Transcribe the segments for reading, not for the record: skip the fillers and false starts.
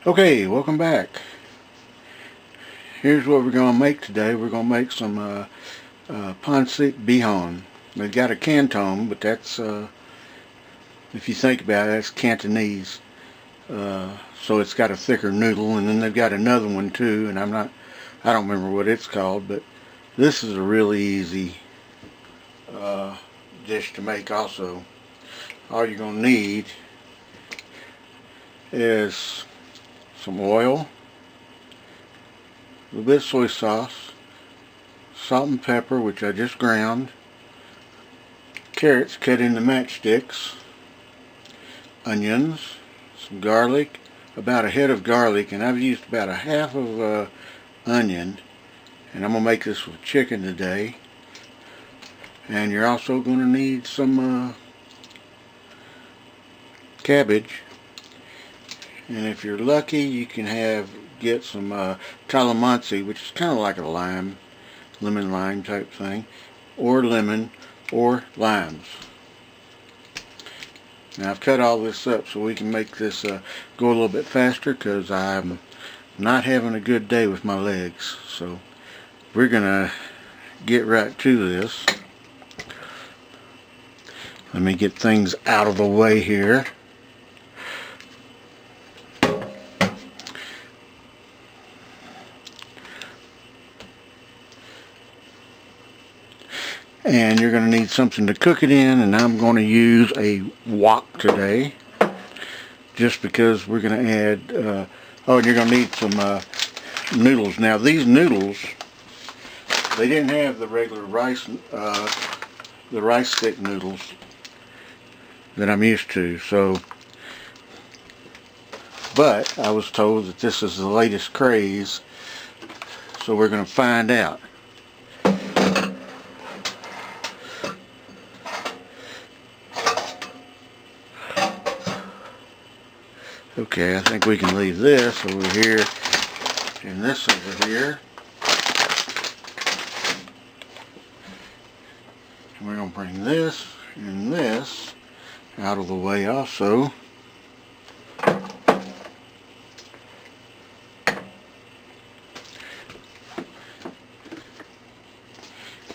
Okay, welcome back. Here's what we're going to make today. We're going to make some Pancit Bihon. They've got a Canton, but that's, if you think about it, that's Cantonese. So it's got a thicker noodle, and then they've got another one too, and I don't remember what it's called, but this is a really easy dish to make also. All you're going to need is some oil, a little bit of soy sauce, salt and pepper, which I just ground, carrots cut into matchsticks, onions, some garlic, about a head of garlic, and I've used about a half of onion, and I'm going to make this with chicken today. And you're also going to need some cabbage, and if you're lucky you can get some calamansi, which is kind of like a lemon lime type thing, or lemon or limes. Now I've cut all this up so we can make this go a little bit faster, because I'm not having a good day with my legs. So we're gonna get right to this. Let me get things out of the way here. And you're going to need something to cook it in, and I'm going to use a wok today, just because we're going to add, oh, and you're going to need some noodles. Now these noodles, they didn't have the regular rice, the rice stick noodles that I'm used to, so, but I was told that this is the latest craze, so we're going to find out. Okay, I think we can leave this over here and this over here. And we're going to bring this and this out of the way also.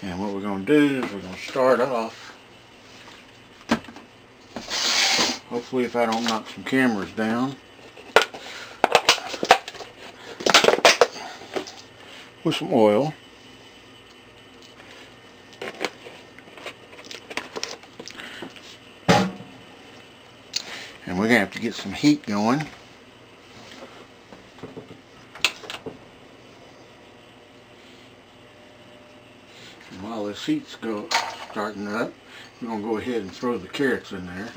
And what we're going to do is we're going to start off, hopefully if I don't knock some cameras down, with some oil. And we're going to have to get some heat going. And while this heat's starting up, we're going to go ahead and throw the carrots in there.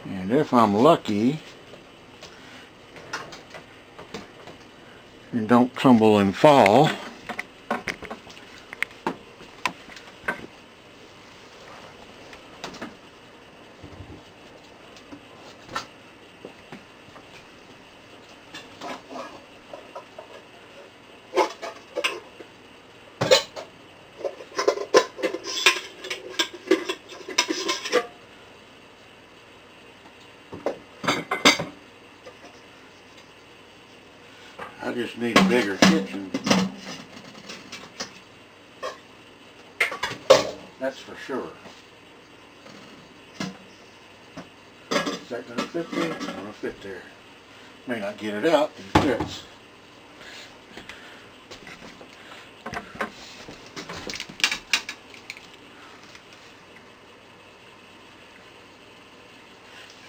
And if I'm lucky and don't tumble and fall, I just need a bigger kitchen. That's for sure. Is that going to fit there? It's going to fit there. May not get it out, but it fits.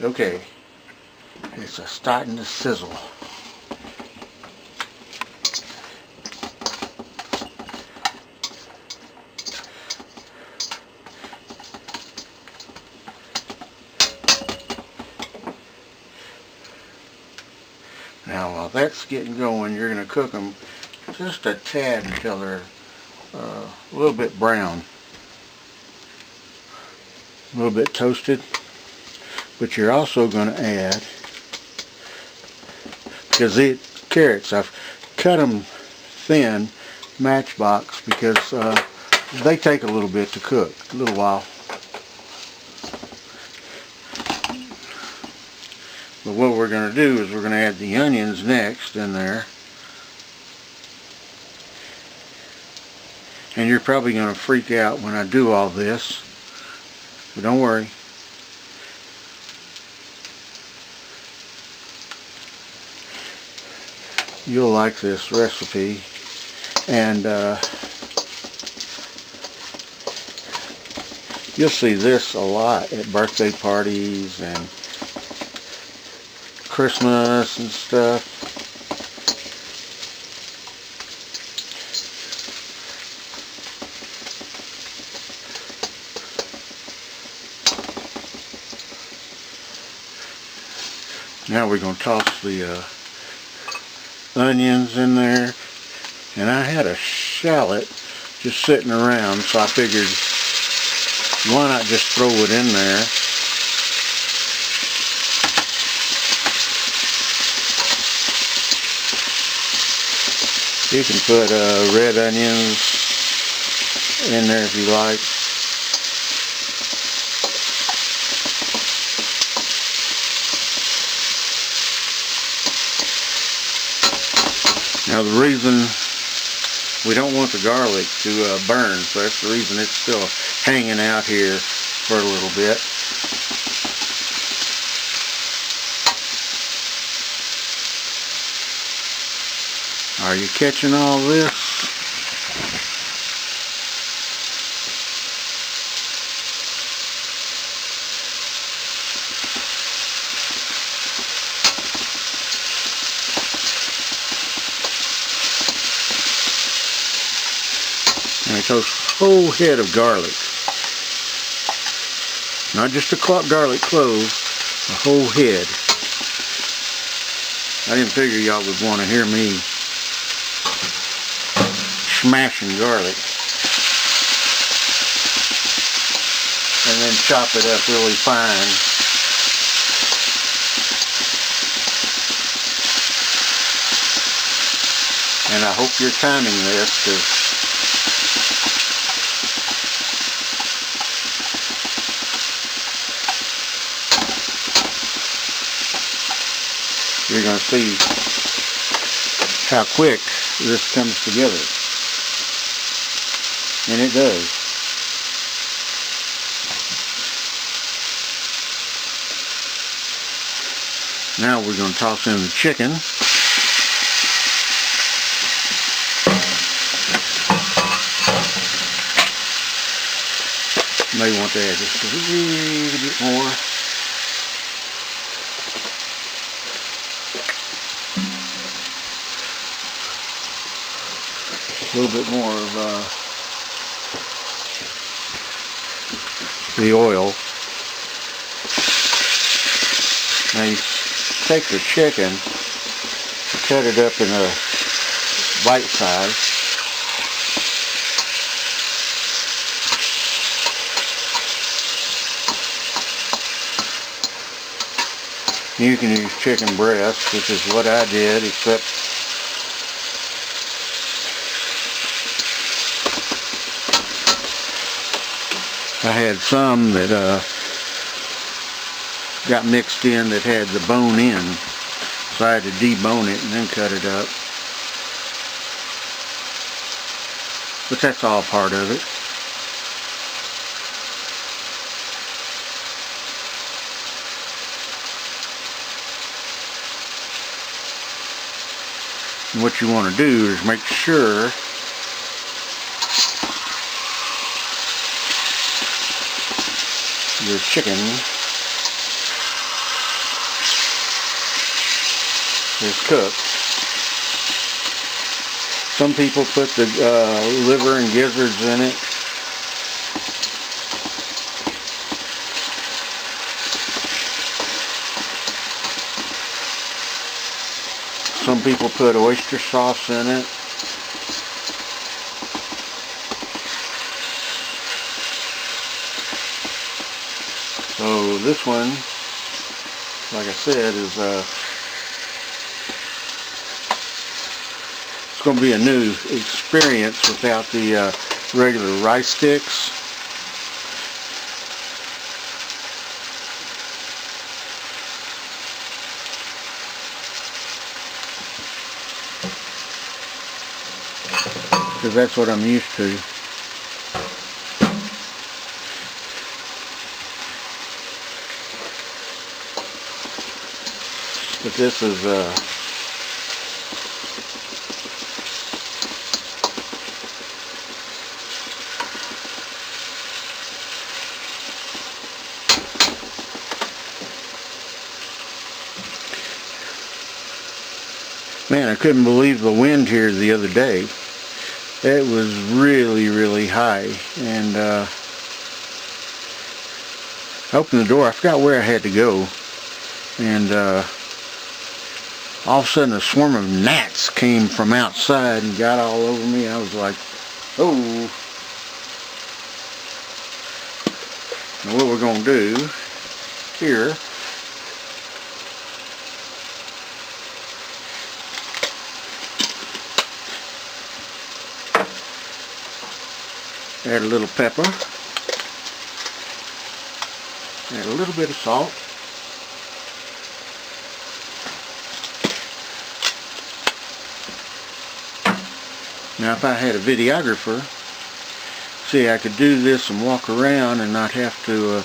Okay, it's starting to sizzle. Now while that's getting going, you're going to cook them just a tad until they're a little bit brown, a little bit toasted. But you're also going to add, because the carrots, I've cut them thin, matchbox, because They take a little bit to cook, a little while. But what we're going to do is we're going to add the onions next in there. And you're probably going to freak out when I do all this, but don't worry. You'll like this recipe, and you'll see this a lot at birthday parties and Christmas and stuff. Now we're going to toss the onions in there, and I had a shallot just sitting around, so I figured why not just throw it in there. You can put red onions in there if you like. Now the reason we don't want the garlic to burn, so that's the reason it's still hanging out here for a little bit. Are you catching all this? And it goes whole head of garlic. Not just a garlic clove, a whole head. I didn't figure y'all would want to hear me smashing garlic. And then chop it up really fine. And I hope you're timing this, because you're going to see how quick this comes together. And it does. Now we're going to toss in the chicken. You may want to add just a little bit more. A little bit more of the oil. Now you take the chicken, cut it up in a bite size. You can use chicken breast, which is what I did, except I had some that got mixed in that had the bone in, so I had to debone it and then cut it up. But that's all part of it. And what you want to do is make sure your chicken is cooked. Some people put the liver and gizzards in it. Some people put oyster sauce in it. So this one, like I said, is it's going to be a new experience without the regular rice sticks. Because that's what I'm used to. But this is man, I couldn't believe the wind here the other day. It was really, really high, and I opened the door. I forgot where I had to go, and all of a sudden a swarm of gnats came from outside and got all over me. I was like, oh. Now what we're going to do here, add a little pepper, add a little bit of salt, now if I had a videographer, see, I could do this and walk around and not have to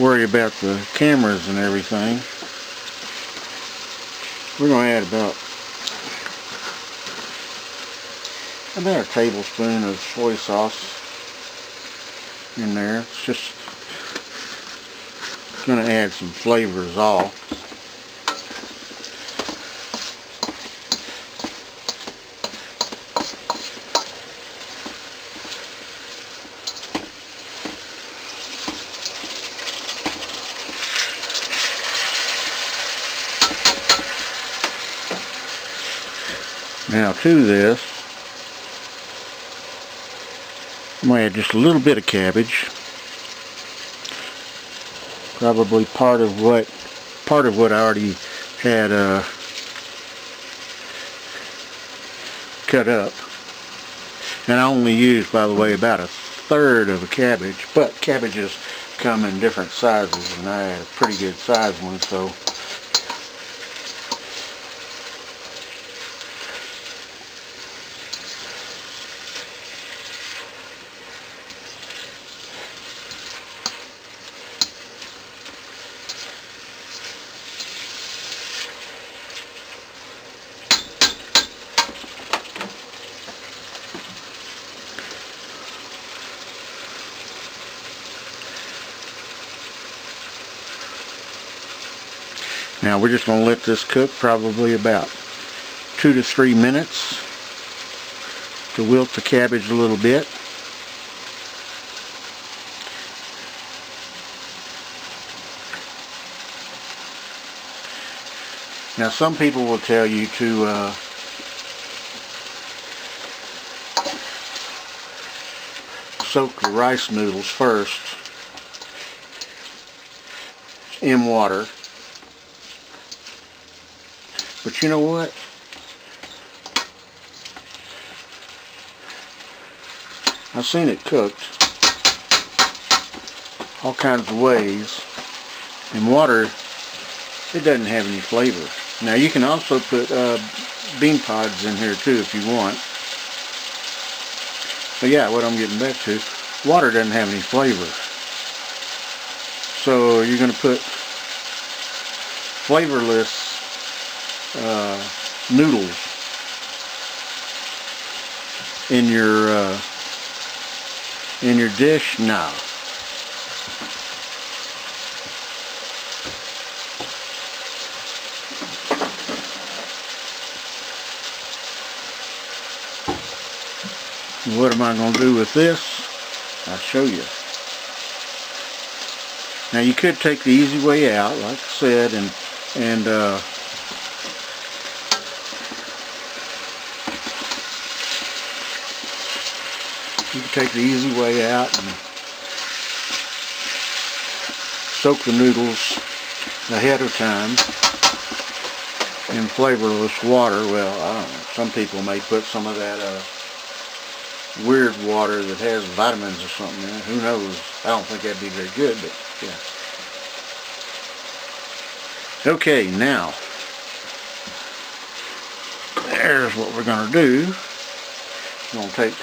worry about the cameras and everything. We're going to add about a tablespoon of soy sauce in there. It's just going to add some flavors all. Now to this, I'm going to add just a little bit of cabbage. Probably part of what I already had cut up. And I only used, by the way, about a third of a cabbage, but cabbages come in different sizes, and I had a pretty good size one, so now we're just going to let this cook probably about 2 to 3 minutes to wilt the cabbage a little bit. Now some people will tell you to soak the rice noodles first in water. But you know what? I've seen it cooked all kinds of ways. In water, it doesn't have any flavor. Now you can also put bean pods in here too if you want. But yeah, what I'm getting back to, water doesn't have any flavor. So you're going to put flavorless noodles in your dish now. What am I going to do with this? I'll show you. Now you could take the easy way out, like I said, and you can take the easy way out and soak the noodles ahead of time in flavorless water. Well, I don't know. Some people may put some of that weird water that has vitamins or something in it. Who knows? I don't think that'd be very good, but yeah. Okay, now there's what we're going to do. We're going to take,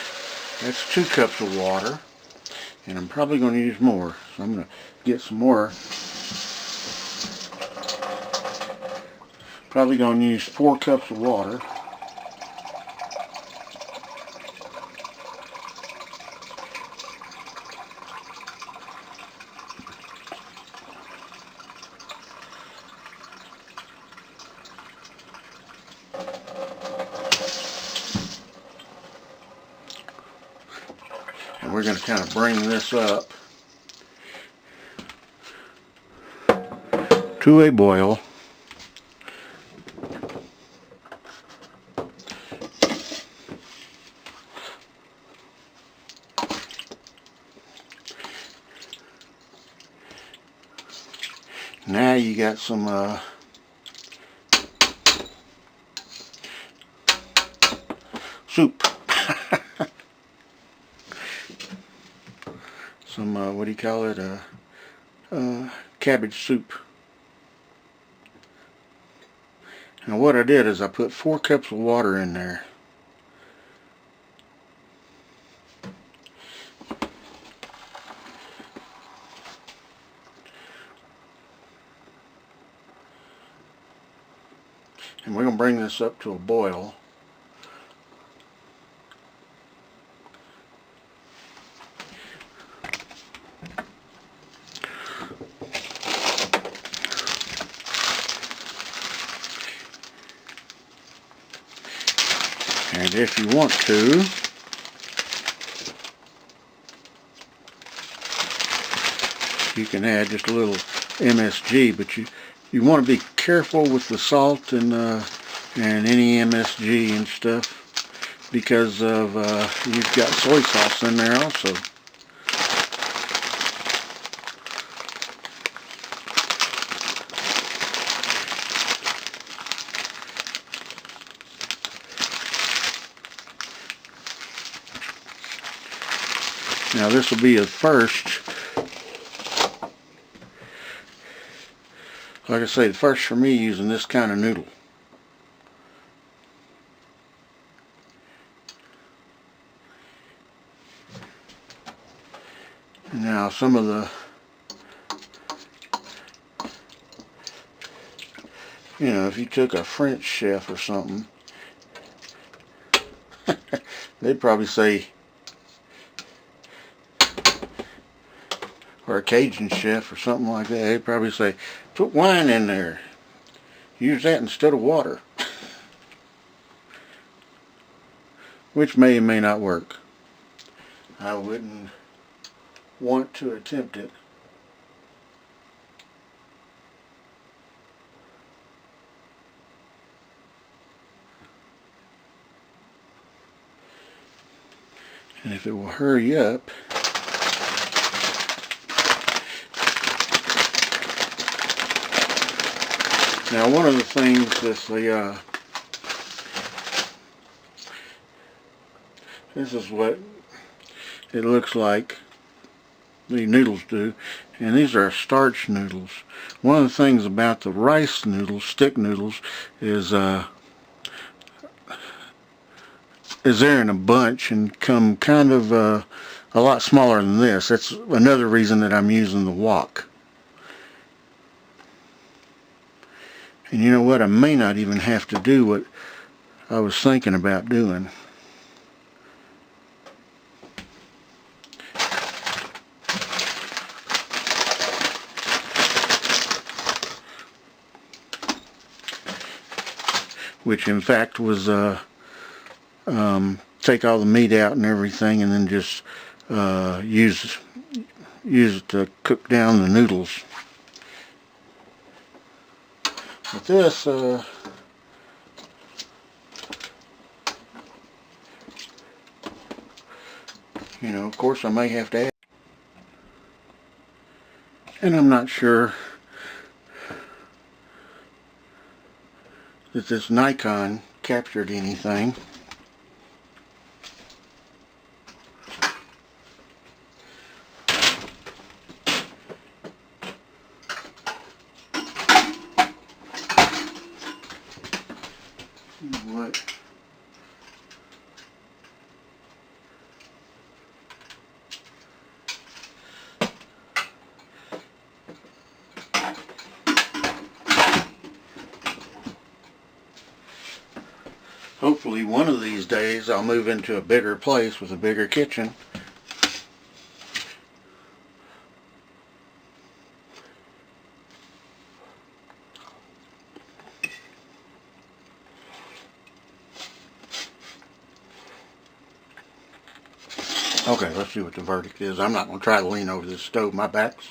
that's 2 cups of water, and I'm probably going to use more. So I'm going to get some more. Probably going to use 4 cups of water. And we're going to kind of bring this up to a boil. Now you got some soup. Some, what do you call it, cabbage soup. Now what I did is I put 4 cups of water in there. And we're going to bring this up to a boil. And if you want to, you can add just a little MSG, but you want to be careful with the salt and any MSG and stuff, because of you've got soy sauce in there also. Now this will be a first. Like I say, the first for me using this kind of noodle. Now some of the, you know, if you took a French chef or something, they'd probably say, or a Cajun chef or something like that, they'd probably say, put wine in there. Use that instead of water. Which may or may not work. I wouldn't want to attempt it. And if it will hurry up, now one of the things that's the this is what it looks like the noodles do, and these are starch noodles. One of the things about the rice noodles, stick noodles, is they're in a bunch and come kind of a lot smaller than this. That's another reason that I'm using the wok. And you know what, I may not even have to do what I was thinking about doing. Which in fact was take all the meat out and everything, and then just use it to cook down the noodles. But this, you know, of course I may have to add, and I'm not sure that this Nikon captured anything. What? Hopefully one of these days I'll move into a bigger place with a bigger kitchen. Okay, let's see what the verdict is. I'm not going to try to lean over this stove. My back's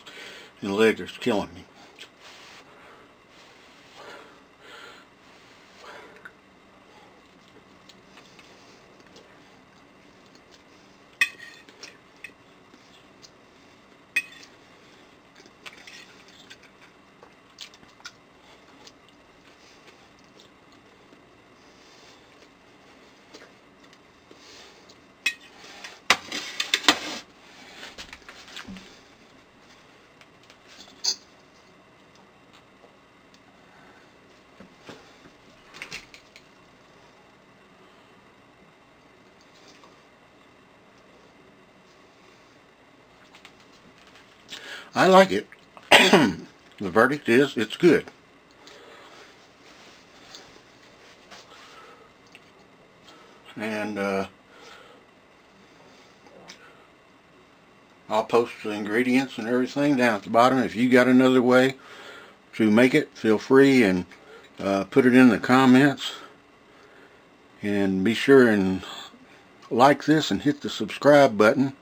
and legs are killing me. I like it. The verdict is it's good. And I'll post the ingredients and everything down at the bottom. If you got another way to make it, feel free and put it in the comments. And be sure and like this and hit the subscribe button.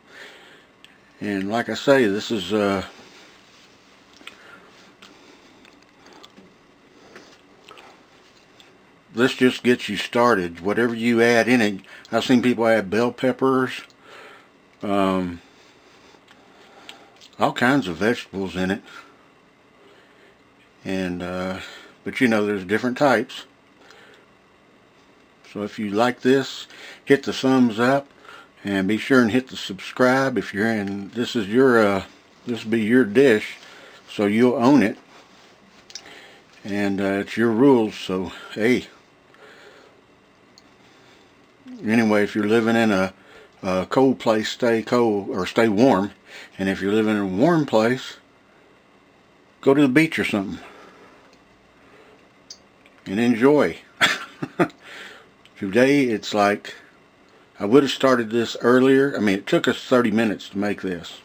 And like I say, this is this just gets you started. Whatever you add in it, I've seen people add bell peppers, all kinds of vegetables in it. And but you know, there's different types. So if you like this, hit the thumbs up. And be sure and hit the subscribe if you're in. This is your this will be your dish, so you'll own it, and it's your rules. So hey, anyway, if you're living in a cold place, stay cold or stay warm, and if you're living in a warm place, go to the beach or something and enjoy. Today it's like, I would have started this earlier. I mean, it took us 30 minutes to make this.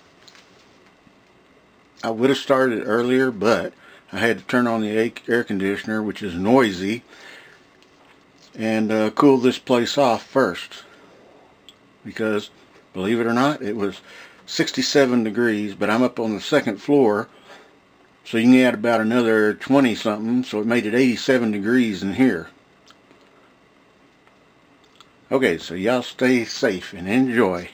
I would have started earlier, but I had to turn on the air conditioner, which is noisy, and cool this place off first. Because, believe it or not, it was 67 degrees, but I'm up on the second floor, so you can add about another 20 something, so it made it 87 degrees in here. Okay, so y'all stay safe and enjoy.